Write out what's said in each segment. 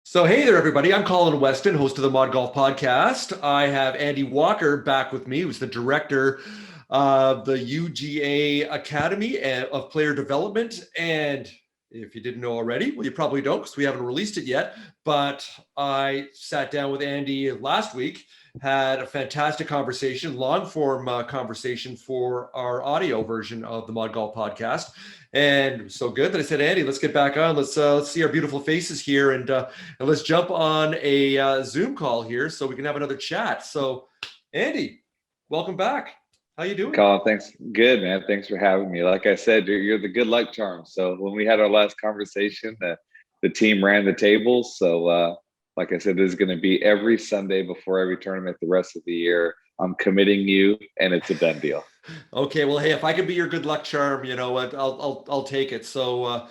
So, hey there, everybody. I'm Colin Weston, host of the Mod Golf Podcast. I have Andy Walker back with me, who's the director of the UGA Academy of Player Development. And if you didn't know already, well, you probably don't because we haven't released it yet. But I sat down with Andy last week, had a fantastic conversation, long form conversation for our audio version of the Mod Golf Podcast. And so good that I said, Andy, let's get back on. Let's see our beautiful faces here, and let's jump on a Zoom call here so we can have another chat. So, Andy, welcome back. How you doing? Colin, thanks. Good, man. Thanks for having me. Like I said, you're the good luck charm. So when we had our last conversation, the team ran the tables. So like I said, this is going to be every Sunday before every tournament the rest of the year. I'm committing you, and it's a done deal. Okay, well, hey, if I can be your good luck charm, you know what, I'll take it. So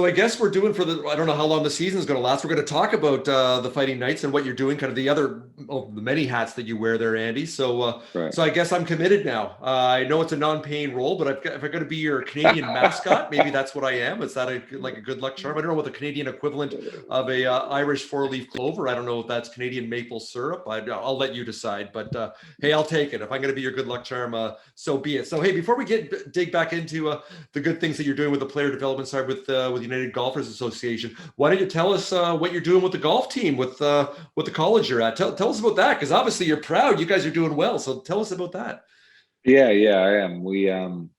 I guess we're doing for the, I don't know how long the season is going to last. We're going to talk about the Fighting Knights and what you're doing, kind of the many hats that you wear there, Andy. Right. So I guess I'm committed now. I know it's a non-paying role, but if I'm going to be your Canadian mascot, maybe that's what I am. Is that like a good luck charm? I don't know what the Canadian equivalent of a Irish four-leaf clover. I don't know if that's Canadian maple syrup. I'll let you decide. But hey, I'll take it. If I'm going to be your good luck charm, so be it. So hey, before we dig back into the good things that you're doing with the player development side with United Golfers Association, why don't you tell us what you're doing with the golf team with the college you're at? Tell us about that, because obviously you're proud. You guys are doing well. So tell us about that. Yeah, I am. I'm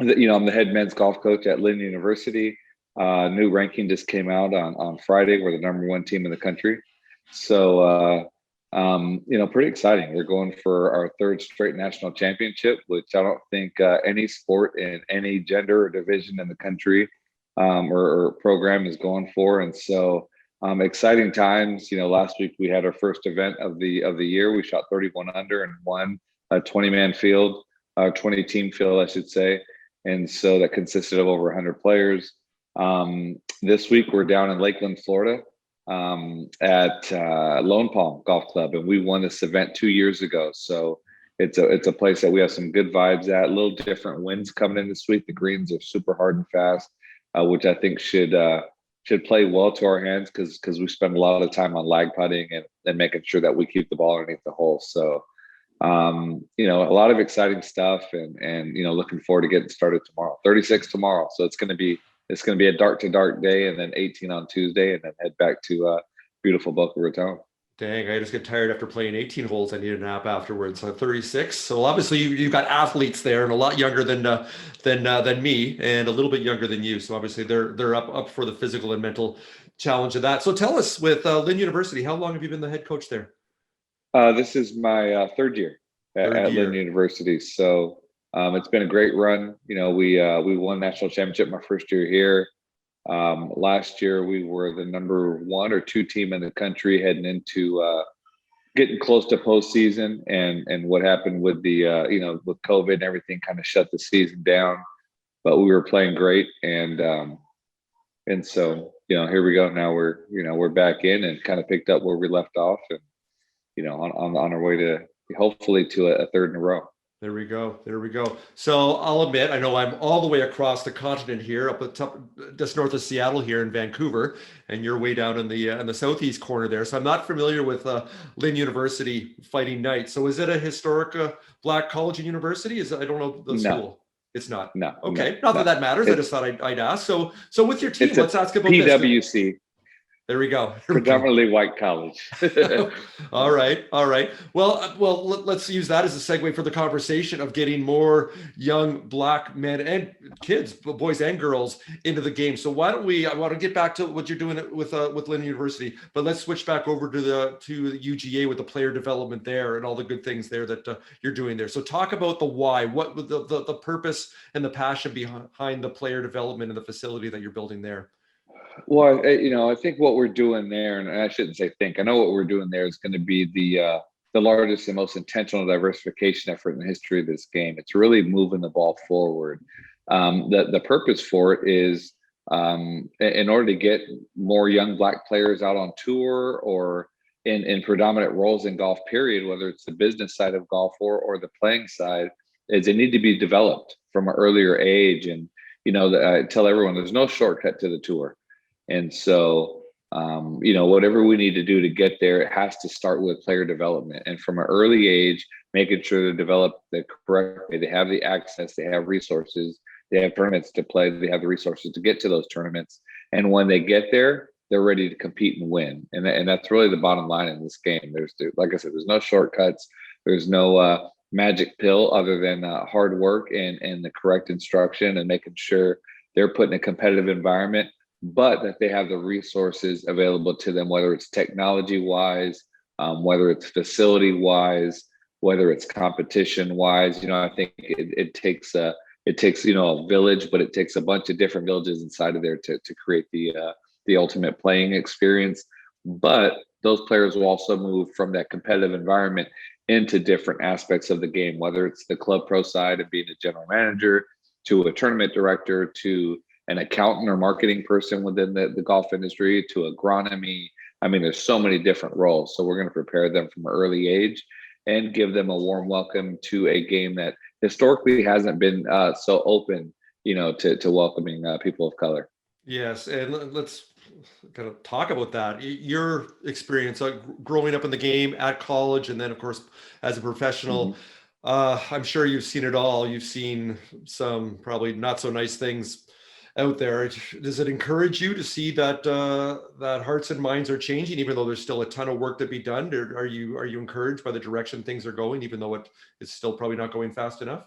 the head men's golf coach at Lynn University. New ranking just came out on Friday. We're the number one team in the country. So, pretty exciting. We're going for our third straight national championship, which I don't think any sport in any gender or division in the country or program is going for. And so, exciting times. Last week we had our first event of the year. We shot 31 under and won a 20-man field, 20 team field, I should say. And so that consisted of over 100 players. This week we're down in Lakeland, Florida, at Lone Palm Golf Club, and we won this event 2 years ago. So it's a place that we have some good vibes at. A little different winds coming in this week. The greens are super hard and fast, which I think should play well to our hands because we spend a lot of time on lag putting and making sure that we keep the ball underneath the hole. So a lot of exciting stuff, and looking forward to getting started tomorrow. 36 tomorrow, so it's going to be a dark to dark day, and then 18 on Tuesday, and then head back to beautiful Boca Raton. Dang, I just get tired after playing 18 holes. I need a nap afterwards. So 36. So obviously you've got athletes there, and a lot younger than me, and a little bit younger than you. So obviously they're up for the physical and mental challenge of that. So tell us, with Lynn University, how long have you been the head coach there? This is my third year at Lynn University. So it's been a great run. We won national championship my first year here. Last year we were the number one or two team in the country heading into getting close to postseason, and what happened with the with COVID and everything kind of shut the season down. But we were playing great, and so here we go. Now we're back in and kind of picked up where we left off, and on our way to hopefully to a third in a row. There we go. So I'll admit, I know I'm all the way across the continent here, up at top, just north of Seattle here in Vancouver, and you're way down in the southeast corner there. So I'm not familiar with Lynn University Fighting Knights. So is it a historic Black college and university? I don't know the school. No. It's not. No. Okay, not that matters. I just thought I'd ask. So with your team, let's ask about PWC. this. There we go. Predominantly white college. All right. Well, let's use that as a segue for the conversation of getting more young Black men and kids, boys and girls, into the game. So I want to get back to what you're doing with Lynn University, but let's switch back over to the UGA with the player development there and all the good things there that you're doing there. So talk about the why, what the purpose and the passion behind the player development and the facility that you're building there. Well, I think what we're doing there, and I shouldn't say think, I know what we're doing there is going to be the largest and most intentional diversification effort in the history of this game. It's really moving the ball forward. The purpose for it is in order to get more young Black players out on tour or in predominant roles in golf, period, whether it's the business side of golf or the playing side, is they need to be developed from an earlier age. And I tell everyone there's no shortcut to the tour. And so whatever we need to do to get there, it has to start with player development. And from an early age, making sure to develop the correct way. They have the access, they have resources, they have tournaments to play, they have the resources to get to those tournaments. And when they get there, they're ready to compete and win. And that's really the bottom line in this game. Like I said, there's no shortcuts. There's no magic pill other than hard work and the correct instruction and making sure they're put in a competitive environment, but that they have the resources available to them, whether it's technology wise, whether it's facility wise, whether it's competition wise. I think it takes a village, but it takes a bunch of different villages inside of there to create the ultimate playing experience. But those players will also move from that competitive environment into different aspects of the game, whether it's the club pro side of being a general manager, to a tournament director, to an accountant or marketing person within the golf industry, to agronomy. I mean, there's so many different roles. So we're going to prepare them from an early age and give them a warm welcome to a game that historically hasn't been so open, to welcoming people of color. Yes, and let's kind of talk about that. Your experience growing up in the game at college, and then of course as a professional. I'm sure you've seen it all. You've seen some probably not so nice things out there. Does it encourage you to see that that hearts and minds are changing, even though there's still a ton of work to be done? Or are you encouraged by the direction things are going, even though it's still probably not going fast enough?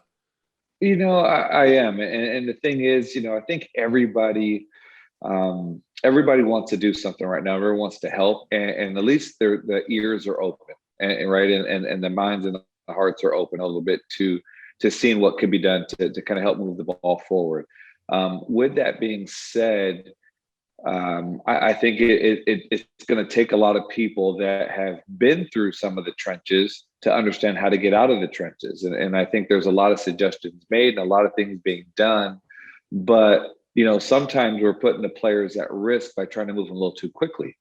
I am, and the thing is, I think everybody wants to do something right now. Everyone wants to help, and at least the ears are open, and right, and the minds and the hearts are open a little bit to seeing what could be done to kind of help move the ball forward. With that being said, I think it's going to take a lot of people that have been through some of the trenches to understand how to get out of the trenches. And I think there's a lot of suggestions made and a lot of things being done. But, sometimes we're putting the players at risk by trying to move them a little too quickly.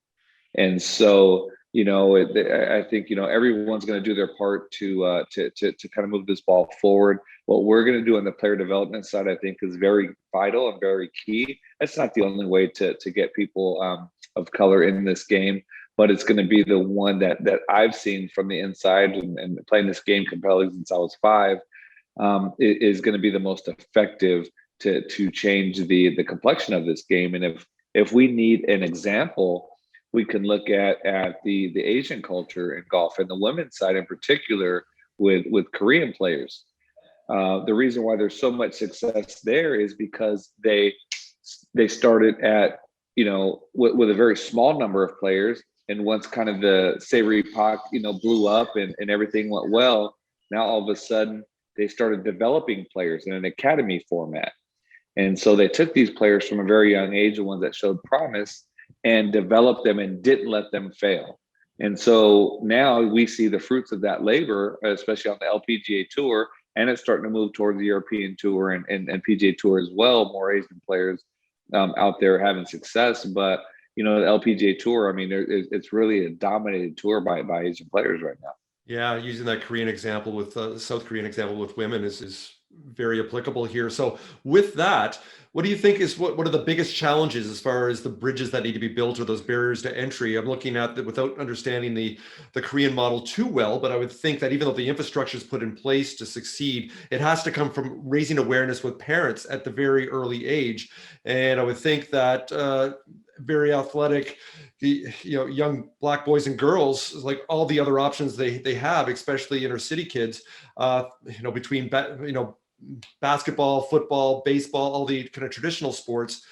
And so, I think, everyone's going to do their part to kind of move this ball forward. What we're going to do on the player development side, I think, is very vital and very key. That's not the only way to get people of color in this game, but it's going to be the one that I've seen from the inside and playing this game competitively since I was 5, is going to be the most effective to change the complexion of this game. And if we need an example, we can look at the Asian culture in golf and the women's side in particular with Korean players. The reason why there's so much success there is because they started at, with a very small number of players. And once kind of the savory pot, blew up and everything went well, now all of a sudden they started developing players in an academy format. And so they took these players from a very young age, the ones that showed promise, and developed them and didn't let them fail. And so now we see the fruits of that labor, especially on the LPGA Tour, and it's starting to move towards the European Tour and PGA Tour as well. More Asian players out there having success. But, the LPGA Tour, I mean, it's really a dominated tour by Asian players right now. Yeah, using that Korean example with South Korean example with women is very applicable here. So with that, what do you think is what are the biggest challenges as far as the bridges that need to be built or those barriers to entry? I'm looking at that without understanding the Korean model too well, but I would think that even though the infrastructure is put in place to succeed, it has to come from raising awareness with parents at the very early age. And I would think that very athletic, young Black boys and girls, like all the other options they have, especially inner city kids, between basketball, football, baseball, all the kind of traditional sports,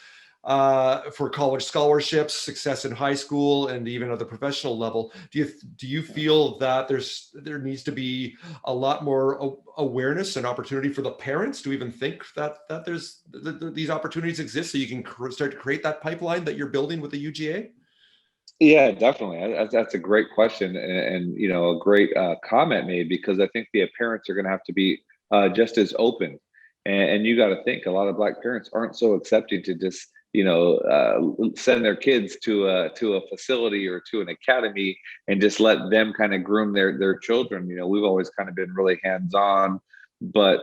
for college scholarships, success in high school, and even at the professional level. Do you feel that there needs to be a lot more awareness and opportunity for the parents to even think that there's these opportunities exist, so you can start to create that pipeline that you're building with the UGA? Yeah, definitely. That's a great question and a great comment made, because I think the parents are going to have to be just as open. And you got to think a lot of Black parents aren't so accepting to just send their kids to a facility or to an academy and just let them kind of groom their children. We've always kind of been really hands-on, but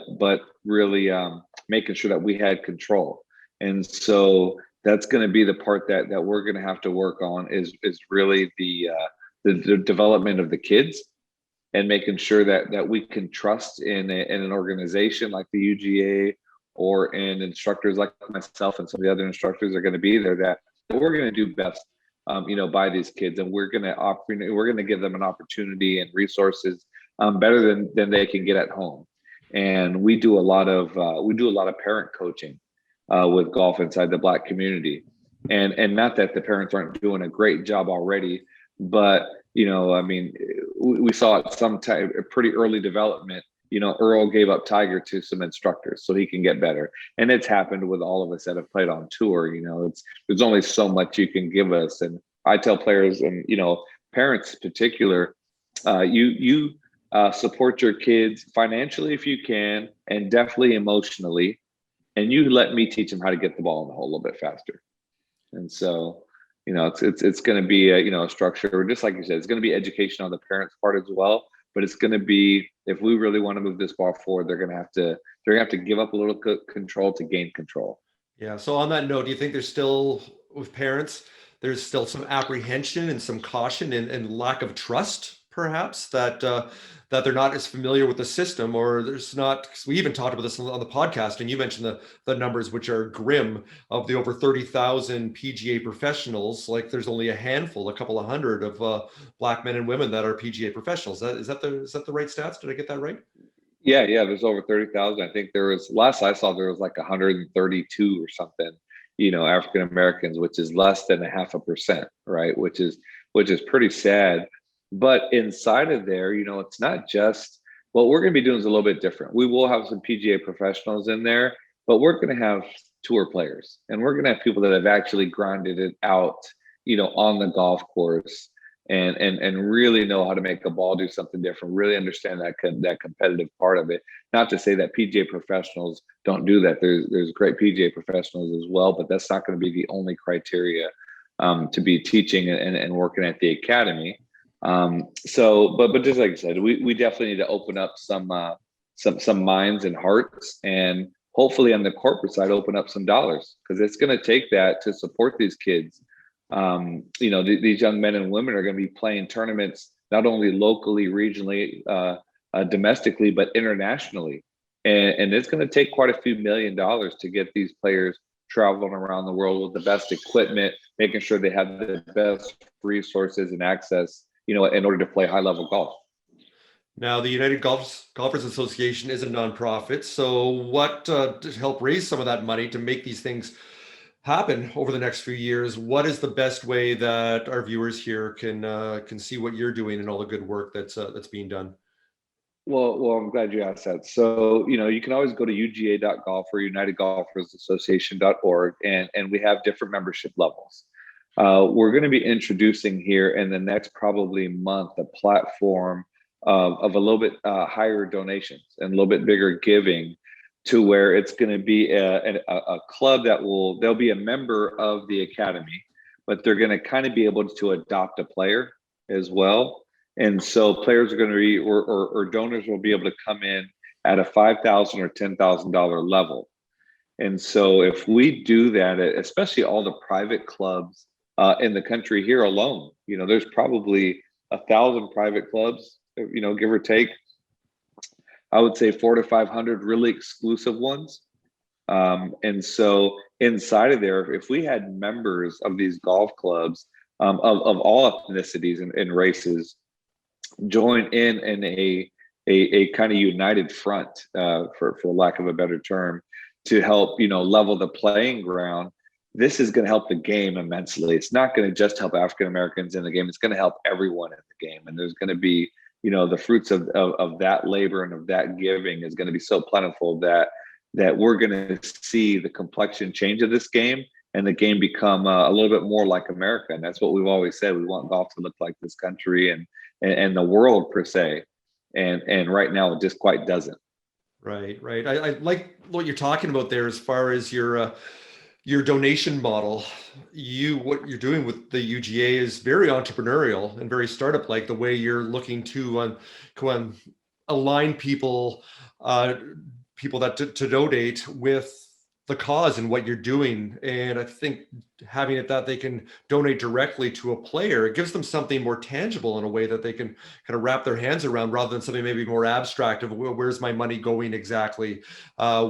really making sure that we had control. And so that's going to be the part that we're going to have to work on is really the development of the kids, and making sure that we can trust in an organization like the UGA, or in instructors like myself and some of the other instructors are going to be there, that we're going to do best, by these kids, and we're going to give them an opportunity and resources better than they can get at home. And we do a lot of parent coaching with golf inside the Black community, and not that the parents aren't doing a great job already, but I mean, we saw at some time a pretty early development. Earl gave up Tiger to some instructors so he can get better, and it's happened with all of us that have played on tour. There's only so much you can give us, and I tell players and parents in particular, you support your kids financially if you can, and definitely emotionally, and you let me teach them how to get the ball in the hole a little bit faster. And so, it's going to be a structure, just like you said, it's going to be education on the parents' part as well. But it's going to be, if we really want to move this ball forward, they're going to have to give up a little control to gain control. Yeah. So on that note, do you think there's still, with parents, there's still some apprehension and some caution and lack of trust, perhaps, that they're not as familiar with the system, or there's not, 'cause we even talked about this on the podcast, and you mentioned the numbers, which are grim, of the over 30,000 PGA professionals. Like, there's only a handful, a couple of hundred of Black men and women that are PGA professionals. Is that the right stats? Did I get that right? Yeah, there's over 30,000. I think there was, last I saw, there was like 132 or something, African Americans, which is less than 0.5%, right? Which is pretty sad. But inside of there, it's not just, what we're going to be doing is a little bit different. We will have some PGA professionals in there, but we're going to have tour players, and we're going to have people that have actually grinded it out, on the golf course, and really know how to make a ball do something different, really understand that competitive part of it. Not to say that PGA professionals don't do that. There's great PGA professionals as well, but that's not going to be the only criteria to be teaching and working at the academy. But just like I said, we definitely need to open up some minds and hearts, and hopefully on the corporate side, open up some dollars, because it's going to take that to support these kids. These young men and women are going to be playing tournaments, not only locally, regionally, domestically, but internationally. And it's going to take quite a few $1 million to get these players traveling around the world with the best equipment, making sure they have the best resources and access, in order to play high level golf. Now, the United Golfers Association is a nonprofit. So what, to help raise some of that money to make these things happen over the next few years, what is the best way that our viewers here can see what you're doing and all the good work that's being done? Well, I'm glad you asked that. So, you can always go to uga.golf or unitedgolfersassociation.org, and we have different membership levels. We're going to be introducing here in the next probably month a platform of a little bit higher donations and a little bit bigger giving, to where it's going to be a club they'll be a member of the academy, but they're going to kind of be able to adopt a player as well. And so players are going to be, or donors will be able to come in at a $5,000 or $10,000 level. And so if we do that, especially all the private clubs in the country here alone, there's probably 1,000 private clubs, give or take. I would say 400 to 500 really exclusive ones. And so inside of there, if we had members of these golf clubs of all ethnicities and races join in a kind of united front, for lack of a better term, to help level the playing ground, this is going to help the game immensely. It's not going to just help African Americans in the game; it's going to help everyone in the game. And there's going to be the fruits of that labor and of that giving is going to be so plentiful that we're going to see the complexion change of this game, and the game become a little bit more like America. And that's what we've always said. We want golf to look like this country and the world per se. And right now it just quite doesn't. Right. I like what you're talking about there as far as your donation model. What you're doing with the UGA is very entrepreneurial and very startup like, the way you're looking to align people that to donate with the cause and what you're doing. And I think having it that they can donate directly to a player, it gives them something more tangible in a way that they can kind of wrap their hands around, rather than something maybe more abstract of where's my money going exactly,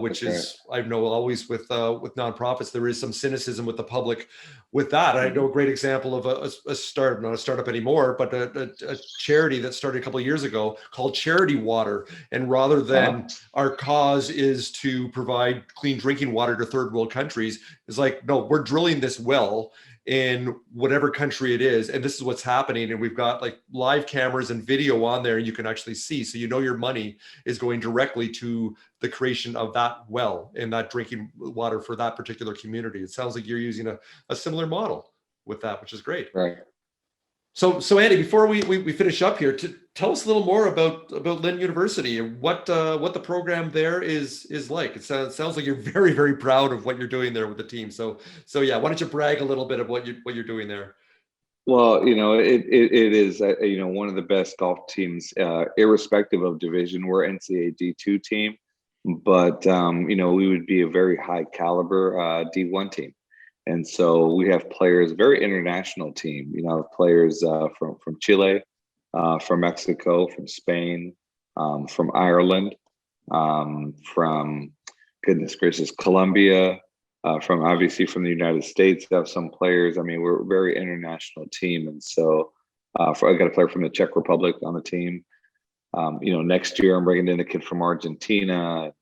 which That's right. is, I know always with nonprofits, there is some cynicism with the public with that. I know a great example of a startup, not a startup anymore, but a charity that started a couple of years ago called Charity Water. And rather than our cause is to provide clean drinking water to third world countries, it's like, no, we're drilling this well in whatever country it is, and this is what's happening, and we've got like live cameras and video on there, and you can actually see, so you know your money is going directly to the creation of that well and that drinking water for that particular community. It sounds like you're using a similar model with that, which is great. Right. So Andy, before we finish up here, to tell us a little more about Lynn University and what the program there is like. It sounds like you're very, very proud of what you're doing there with the team. So yeah, why don't you brag a little bit of what you're doing there? Well, it is one of the best golf teams, irrespective of division. We're NCAA D2 team, but we would be a very high caliber D1 team. And so we have players, very international team, players from Chile, from Mexico, from Spain, from Ireland, from, goodness gracious, Colombia, from obviously from the United States. We have some players. I mean, we're a very international team. And so I got a player from the Czech Republic on the team. Next year I'm bringing in a kid from Argentina.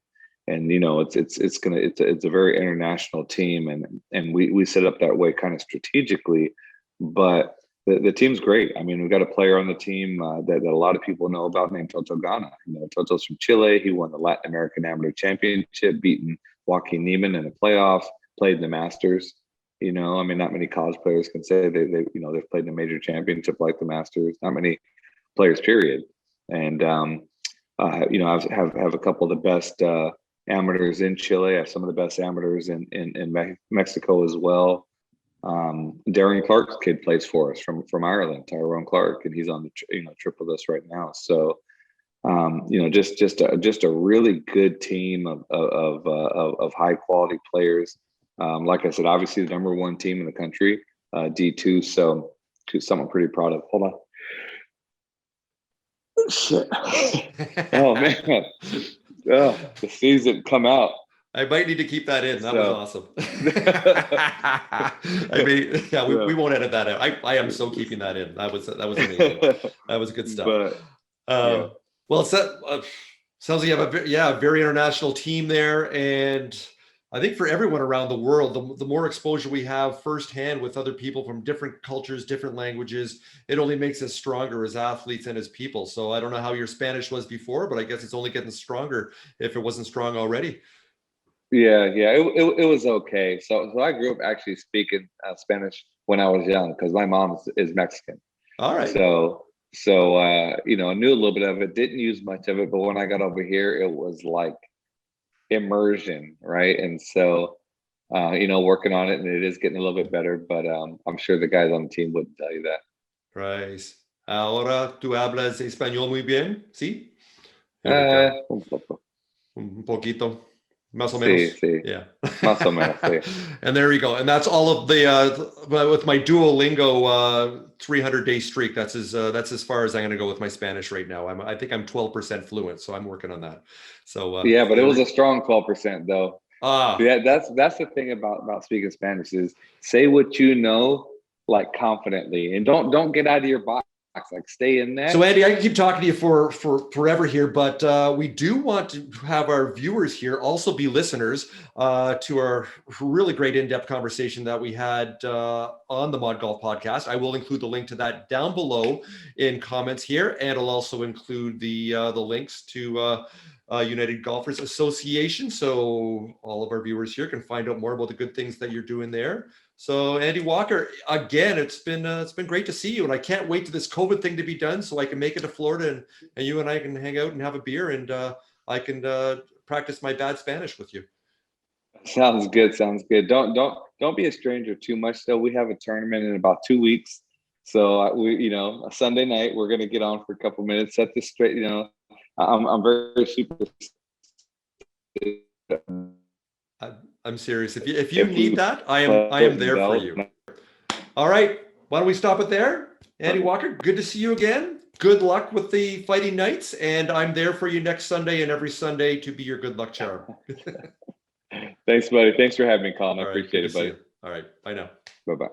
And it's a very international team, and we set up that way kind of strategically, but the team's great. I mean, we've got a player on the team that a lot of people know about named Toto Gana. Toto's from Chile. He won the Latin American Amateur Championship, beating Joaquin Niemann in the playoffs, played in the Masters. I mean, not many college players can say they've played in a major championship like the Masters. Not many players, period. And I have a couple of the best amateurs in Chile. I have some of the best amateurs in Mexico as well. Darren Clark's kid plays for us from Ireland, Tyrone Clark, and he's on the trip with us right now. So just a really good team of high quality players. Like I said, obviously the number one team in the country, D2. So something I'm pretty proud of. Hold on. Shit. Oh man. Oh, the season come out. I might need to keep that in. That was awesome. I mean, yeah, we won't edit that out. I am so keeping that in. That was amazing. That was good stuff. Well, sounds like you have a very international team there, and I think for everyone around the world, the more exposure we have firsthand with other people from different cultures, different languages, it only makes us stronger as athletes and as people. So I don't know how your Spanish was before, but I guess it's only getting stronger if it wasn't strong already. Yeah, it was okay. So I grew up actually speaking Spanish when I was young because my mom is Mexican. All right. So I knew a little bit of it, didn't use much of it, but when I got over here, it was like immersion, right? And so working on it, and it is getting a little bit better, but I'm sure the guys on the team wouldn't tell you that. Right. Ahora tú hablas español muy bien, ¿sí? Un poquito. Más o menos. Sí. Yeah. Más o menos, sí. And there you go. And that's all of the with my Duolingo 300-day streak. That's as far as I'm going to go with my Spanish right now. I think I'm 12% fluent, so I'm working on that. So yeah, but it was a strong 12% though. Yeah, that's the thing about speaking Spanish is say what you know like confidently, and don't get out of your box. Like stay in there. So Andy, I can keep talking to you for forever here, but we do want to have our viewers here also be listeners to our really great in-depth conversation that we had on the Mod Golf podcast. I will include the link to that down below in comments here, and I'll also include the links to United Golfers Association, so all of our viewers here can find out more about the good things that you're doing there. So Andy Walker, again, it's been great to see you, and I can't wait to this COVID thing to be done so I can make it to Florida and you and I can hang out and have a beer, and I can practice my bad Spanish with you. Sounds good. Don't be a stranger too much though. We have a tournament in about 2 weeks, so a Sunday night we're gonna get on for a couple minutes, set this straight. I'm very super. I'm serious. If you If need we that, I put am in there for belt, you. All right. Why don't we stop it there? Andy Walker, good to see you again. Good luck with the Fighting Knights, and I'm there for you next Sunday and every Sunday to be your good luck charm. Thanks, buddy. Thanks for having me, Colin. I All right. Good appreciate to it, see buddy. you. All right. Bye now. Bye-bye.